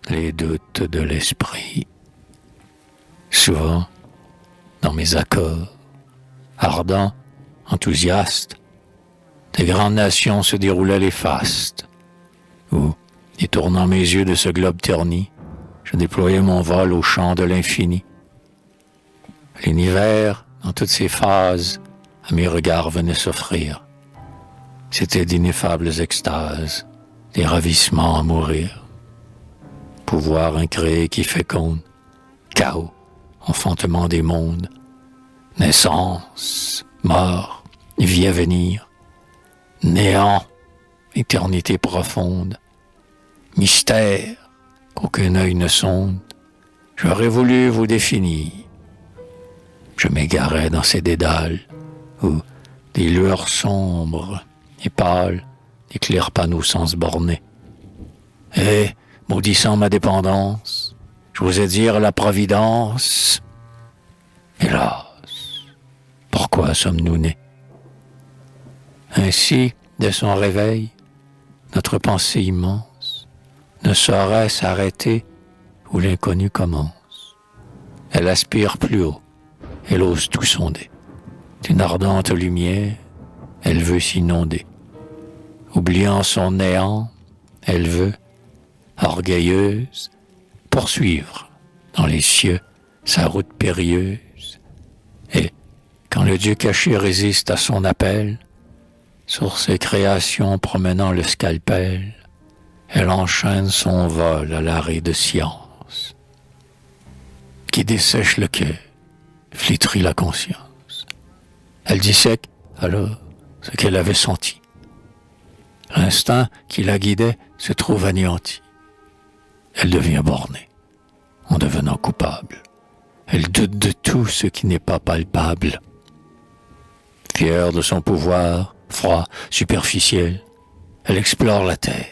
les doutes de l'esprit. Souvent, dans mes accords, ardents, enthousiastes, des grandes nations se déroulaient les fastes, où, détournant mes yeux de ce globe terni, je déployais mon vol au champ de l'infini. L'univers, dans toutes ses phases, à mes regards venait s'offrir. C'étaient d'ineffables extases, des ravissements à mourir. Pouvoir incréé qui féconde, chaos, enfantement des mondes, naissance, mort, vie à venir, néant, éternité profonde, mystère qu'aucun œil ne sonde. J'aurais voulu vous définir. Je m'égarais dans ces dédales où des lueurs sombres et pâles éclairent pas nos sens bornés. Et, maudissant ma dépendance, j'osais dire la providence. Hélas, pourquoi sommes-nous nés? Ainsi, dès son réveil, notre pensée immense ne saurait s'arrêter où l'inconnu commence. Elle aspire plus haut, elle ose tout sonder. D'une ardente lumière, elle veut s'inonder. Oubliant son néant, elle veut, orgueilleuse, poursuivre dans les cieux sa route périlleuse. Et, quand le Dieu caché résiste à son appel, sur ses créations promenant le scalpel, elle enchaîne son vol à l'arrêt de science, qui dessèche le cœur, flétrit la conscience. Elle dissèque alors ce qu'elle avait senti. L'instinct qui la guidait se trouve anéanti. Elle devient bornée, en devenant coupable. Elle doute de tout ce qui n'est pas palpable. Fière de son pouvoir, froid, superficiel, elle explore la terre,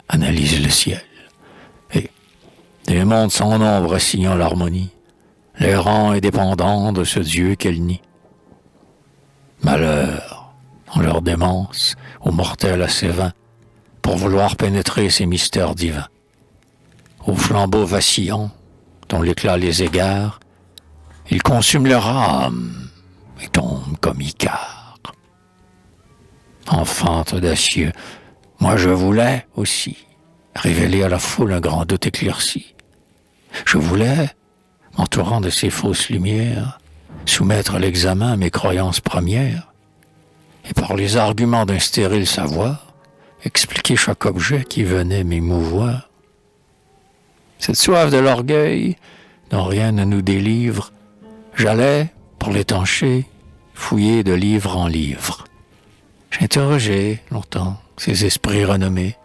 analyse le ciel. Et des mondes sans nombre signant l'harmonie, l'errant et dépendant de ce Dieu qu'elle nie. Malheur, dans leur démence, aux mortels assez vains, pour vouloir pénétrer ces mystères divins. Aux flambeaux vacillants, dont l'éclat les égare, ils consument leur âme et tombent comme Icare. Enfant audacieux, moi je voulais aussi révéler à la foule un grand doute éclairci. Je voulais, m'entourant de ces fausses lumières, soumettre à l'examen mes croyances premières, et par les arguments d'un stérile savoir, expliquer chaque objet qui venait m'émouvoir. Cette soif de l'orgueil, dont rien ne nous délivre, j'allais, pour l'étancher, fouiller de livre en livre. J'interrogeais longtemps ces esprits renommés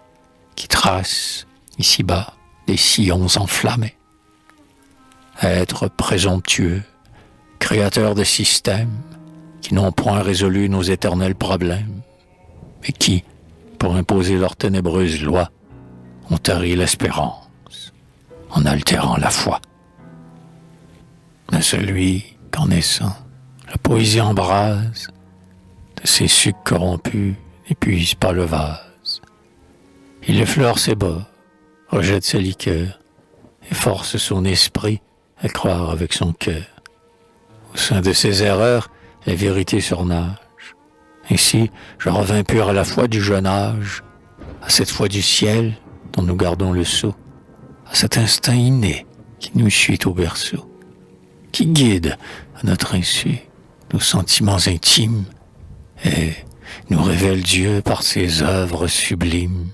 qui tracent, ici-bas, des sillons enflammés. Êtres présomptueux, créateurs de systèmes qui n'ont point résolu nos éternels problèmes et qui, pour imposer leurs ténébreuses lois, ont tari l'espérance en altérant la foi. Mais celui qu'en naissant, la poésie embrase, de ses sucs corrompus n'épuise pas le vase. Il effleure ses bords, rejette ses liqueurs et force son esprit à croire avec son cœur. Au sein de ses erreurs, la vérité surnage. Ainsi, je revins pur à la fois du jeune âge, à cette foi du ciel dont nous gardons le sceau, à cet instinct inné qui nous suit au berceau, qui guide à notre insu nos sentiments intimes et nous révèle Dieu par ses œuvres sublimes.